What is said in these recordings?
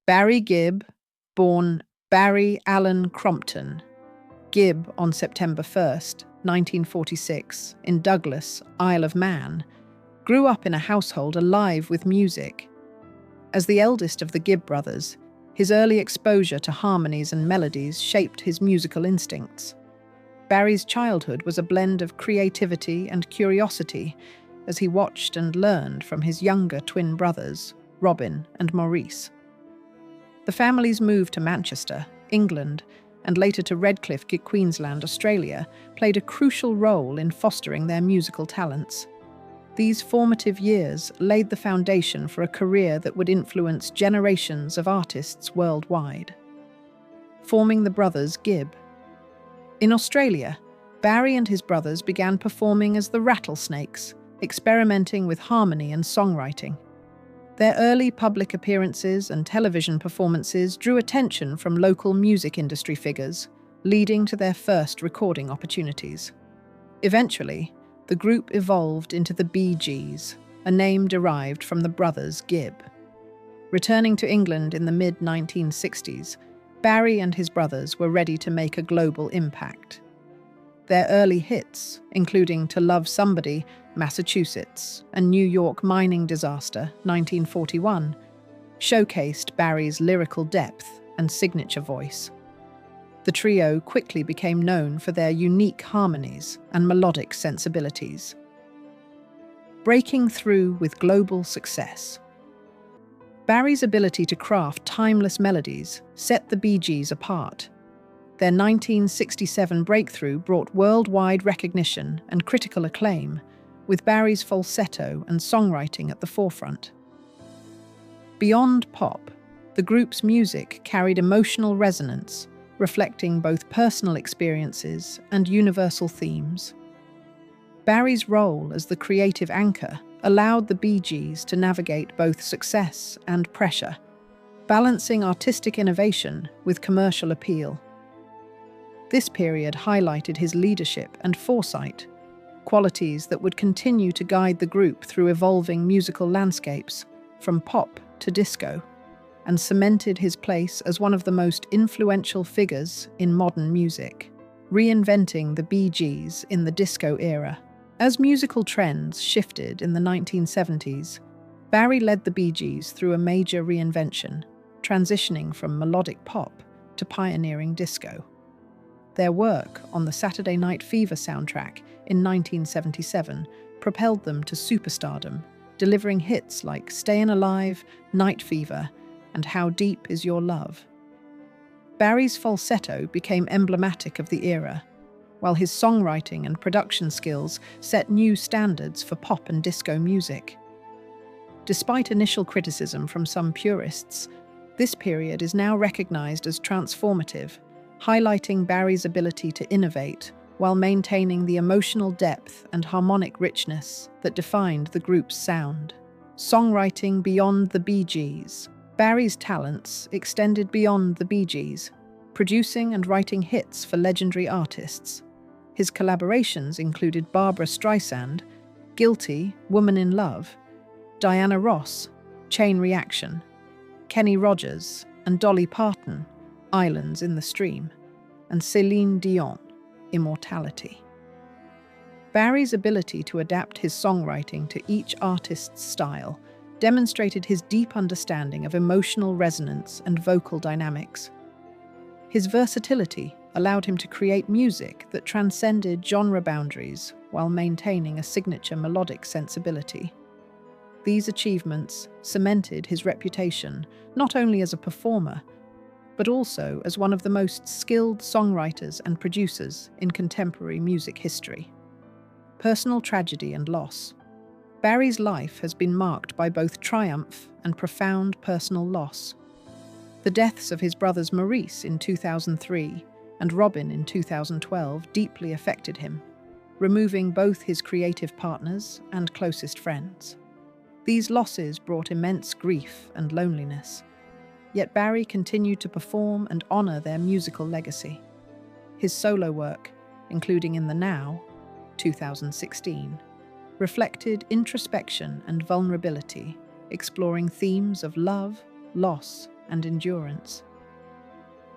Barry Gibb, born Barry Allen Crompton, Gibb on September 1st, 1946, in Douglas, Isle of Man, grew up in a household alive with music. As the eldest of the Gibb brothers, his early exposure to harmonies and melodies shaped his musical instincts. Barry's childhood was a blend of creativity and curiosity as he watched and learned from his younger twin brothers, Robin and Maurice. The family's move to Manchester, England, and later to Redcliffe, Queensland, Australia, played a crucial role in fostering their musical talents. These formative years laid the foundation for a career that would influence generations of artists worldwide. Forming the brothers Gibb. In Australia, Barry and his brothers began performing as the Rattlesnakes, experimenting with harmony and songwriting. Their early public appearances and television performances drew attention from local music industry figures, leading to their first recording opportunities. Eventually, the group evolved into the Bee Gees, a name derived from the brothers Gibb. Returning to England in the mid-1960s, Barry and his brothers were ready to make a global impact. Their early hits, including To Love Somebody, Massachusetts, and New York Mining Disaster, 1941, showcased Barry's lyrical depth and signature voice. The trio quickly became known for their unique harmonies and melodic sensibilities. Breaking through with global success. Barry's ability to craft timeless melodies set the Bee Gees apart. Their 1967 breakthrough brought worldwide recognition and critical acclaim, with Barry's falsetto and songwriting at the forefront. Beyond pop, the group's music carried emotional resonance, reflecting both personal experiences and universal themes. Barry's role as the creative anchor allowed the Bee Gees to navigate both success and pressure, balancing artistic innovation with commercial appeal. This period highlighted his leadership and foresight, qualities that would continue to guide the group through evolving musical landscapes, from pop to disco, and cemented his place as one of the most influential figures in modern music, reinventing the Bee Gees in the disco era. As musical trends shifted in the 1970s, Barry led the Bee Gees through a major reinvention, transitioning from melodic pop to pioneering disco. Their work on the Saturday Night Fever soundtrack in 1977 propelled them to superstardom, delivering hits like Stayin' Alive, Night Fever, and How Deep Is Your Love. Barry's falsetto became emblematic of the era, while his songwriting and production skills set new standards for pop and disco music. Despite initial criticism from some purists, this period is now recognized as transformative, highlighting Barry's ability to innovate while maintaining the emotional depth and harmonic richness that defined the group's sound. Songwriting beyond the Bee Gees. Barry's talents extended beyond the Bee Gees, producing and writing hits for legendary artists. His collaborations included Barbra Streisand, Guilty, Woman in Love, Diana Ross, Chain Reaction, Kenny Rogers, and Dolly Parton, Islands in the Stream, and Celine Dion, Immortality. Barry's ability to adapt his songwriting to each artist's style demonstrated his deep understanding of emotional resonance and vocal dynamics. His versatility allowed him to create music that transcended genre boundaries while maintaining a signature melodic sensibility. These achievements cemented his reputation not only as a performer, but also as one of the most skilled songwriters and producers in contemporary music history. Personal tragedy and loss. Barry's life has been marked by both triumph and profound personal loss. The deaths of his brothers Maurice in 2003 and Robin in 2012 deeply affected him, removing both his creative partners and closest friends. These losses brought immense grief and loneliness. Yet Barry continued to perform and honor their musical legacy. His solo work, including In the Now, 2016, reflected introspection and vulnerability, exploring themes of love, loss, and endurance.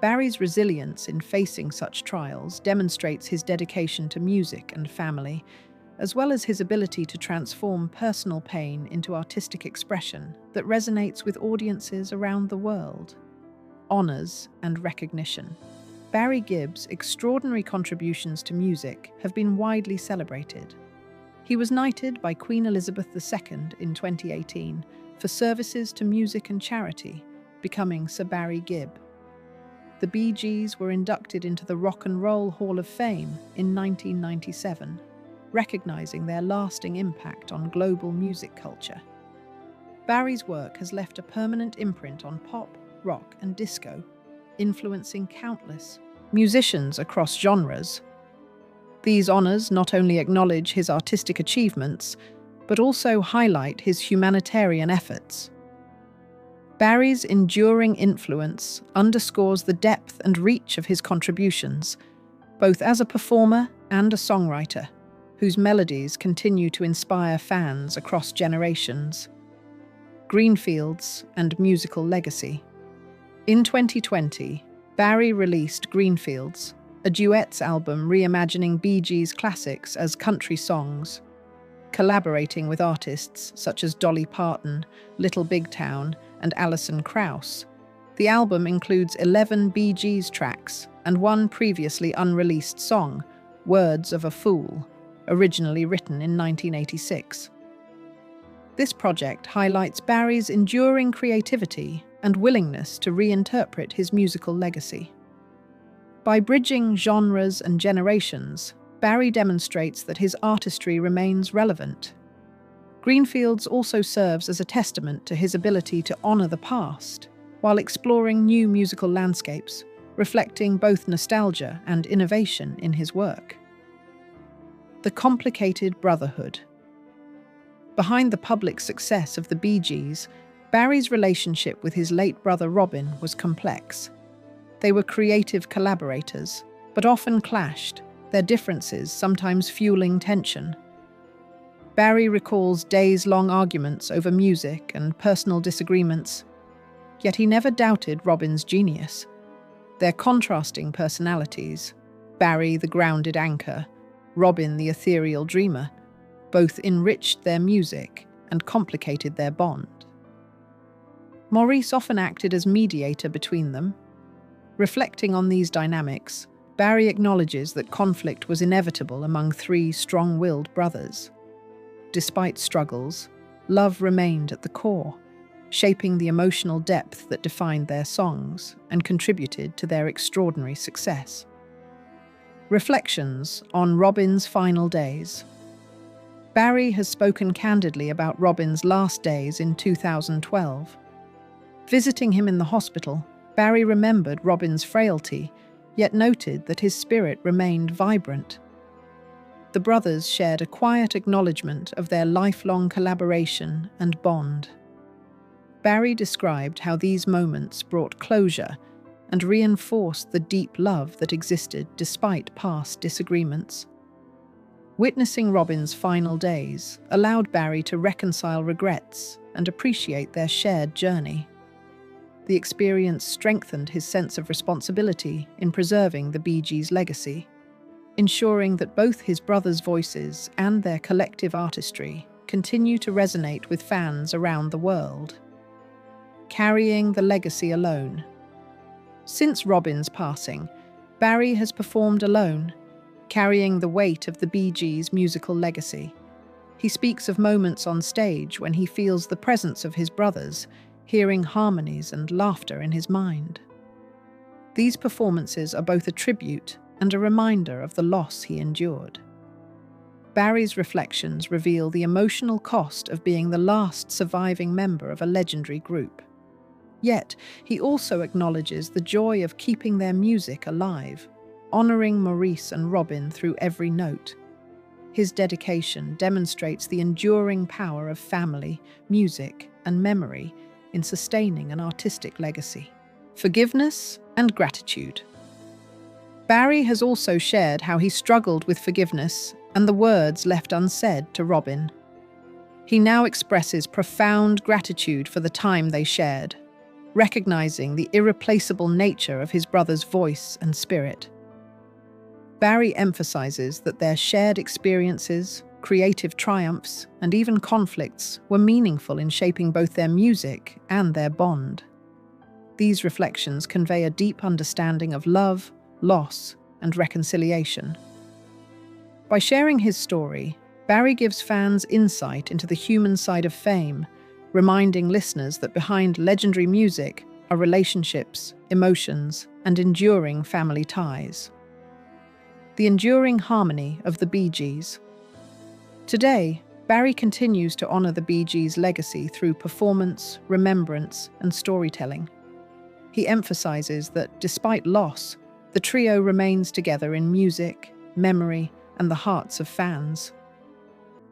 Barry's resilience in facing such trials demonstrates his dedication to music and family, as well as his ability to transform personal pain into artistic expression that resonates with audiences around the world. Honours and recognition. Barry Gibb's extraordinary contributions to music have been widely celebrated. He was knighted by Queen Elizabeth II in 2018 for services to music and charity, becoming Sir Barry Gibb. The Bee Gees were inducted into the Rock and Roll Hall of Fame in 1997, recognizing their lasting impact on global music culture. Barry's work has left a permanent imprint on pop, rock, and disco, influencing countless musicians across genres. These honors not only acknowledge his artistic achievements, but also highlight his humanitarian efforts. Barry's enduring influence underscores the depth and reach of his contributions, both as a performer and a songwriter, whose melodies continue to inspire fans across generations. Greenfields and musical legacy. In 2020, Barry released Greenfields, a duets album reimagining Bee Gees classics as country songs. Collaborating with artists such as Dolly Parton, Little Big Town, and Alison Krauss, the album includes 11 Bee Gees tracks and one previously unreleased song, Words of a Fool, originally written in 1986. This project highlights Barry's enduring creativity and willingness to reinterpret his musical legacy. By bridging genres and generations, Barry demonstrates that his artistry remains relevant. Greenfields also serves as a testament to his ability to honor the past, while exploring new musical landscapes, reflecting both nostalgia and innovation in his work. The complicated brotherhood. Behind the public success of the Bee Gees, Barry's relationship with his late brother Robin was complex. They were creative collaborators, but often clashed, their differences sometimes fueling tension. Barry recalls days-long arguments over music and personal disagreements, yet he never doubted Robin's genius. Their contrasting personalities, Barry the grounded anchor, Robin the ethereal dreamer, both enriched their music and complicated their bond. Maurice often acted as mediator between them. Reflecting on these dynamics, Barry acknowledges that conflict was inevitable among three strong-willed brothers. Despite struggles, love remained at the core, shaping the emotional depth that defined their songs and contributed to their extraordinary success. Reflections on Robin's final days. Barry has spoken candidly about Robin's last days in 2012. Visiting him in the hospital, Barry remembered Robin's frailty, yet noted that his spirit remained vibrant. The brothers shared a quiet acknowledgement of their lifelong collaboration and bond. Barry described how these moments brought closure and reinforced the deep love that existed despite past disagreements. Witnessing Robin's final days allowed Barry to reconcile regrets and appreciate their shared journey. The experience strengthened his sense of responsibility in preserving the Bee Gees' legacy, ensuring that both his brothers' voices and their collective artistry continue to resonate with fans around the world. Carrying the legacy alone. Since Robin's passing, Barry has performed alone, carrying the weight of the Bee Gees' musical legacy. He speaks of moments on stage when he feels the presence of his brothers, hearing harmonies and laughter in his mind. These performances are both a tribute and a reminder of the loss he endured. Barry's reflections reveal the emotional cost of being the last surviving member of a legendary group. Yet, he also acknowledges the joy of keeping their music alive, honoring Maurice and Robin through every note. His dedication demonstrates the enduring power of family, music, and memory in sustaining an artistic legacy. Forgiveness and gratitude. Barry has also shared how he struggled with forgiveness and the words left unsaid to Robin. He now expresses profound gratitude for the time they shared, recognizing the irreplaceable nature of his brother's voice and spirit. Barry emphasizes that their shared experiences, creative triumphs, and even conflicts were meaningful in shaping both their music and their bond. These reflections convey a deep understanding of love, loss, and reconciliation. By sharing his story, Barry gives fans insight into the human side of fame, reminding listeners that behind legendary music are relationships, emotions, and enduring family ties. The enduring harmony of the Bee Gees. Today, Barry continues to honor the Bee Gees' legacy through performance, remembrance, and storytelling. He emphasizes that, despite loss, the trio remains together in music, memory, and the hearts of fans.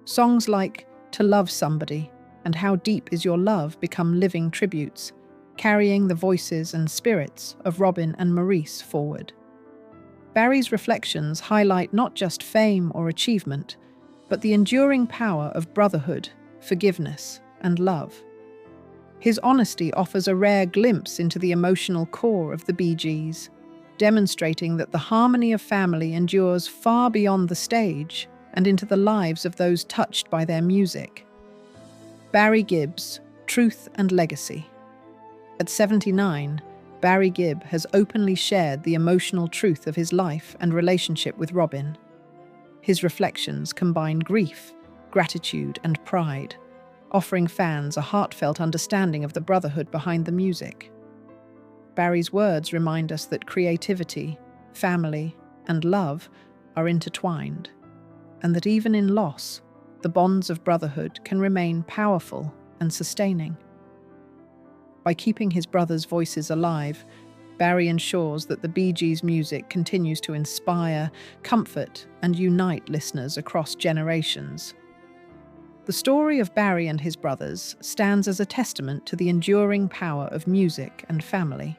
Songs like "To Love Somebody" and "How Deep Is Your Love" become living tributes, carrying the voices and spirits of Robin and Maurice forward. Barry's reflections highlight not just fame or achievement, but the enduring power of brotherhood, forgiveness, and love. His honesty offers a rare glimpse into the emotional core of the Bee Gees, demonstrating that the harmony of family endures far beyond the stage and into the lives of those touched by their music. Barry Gibb's Truth and Legacy. At 79, Barry Gibb has openly shared the emotional truth of his life and relationship with Robin. His reflections combine grief, gratitude, and pride, offering fans a heartfelt understanding of the brotherhood behind the music. Barry's words remind us that creativity, family, and love are intertwined, and that even in loss, the bonds of brotherhood can remain powerful and sustaining. By keeping his brothers' voices alive, Barry ensures that the Bee Gees' music continues to inspire, comfort, and unite listeners across generations. The story of Barry and his brothers stands as a testament to the enduring power of music and family.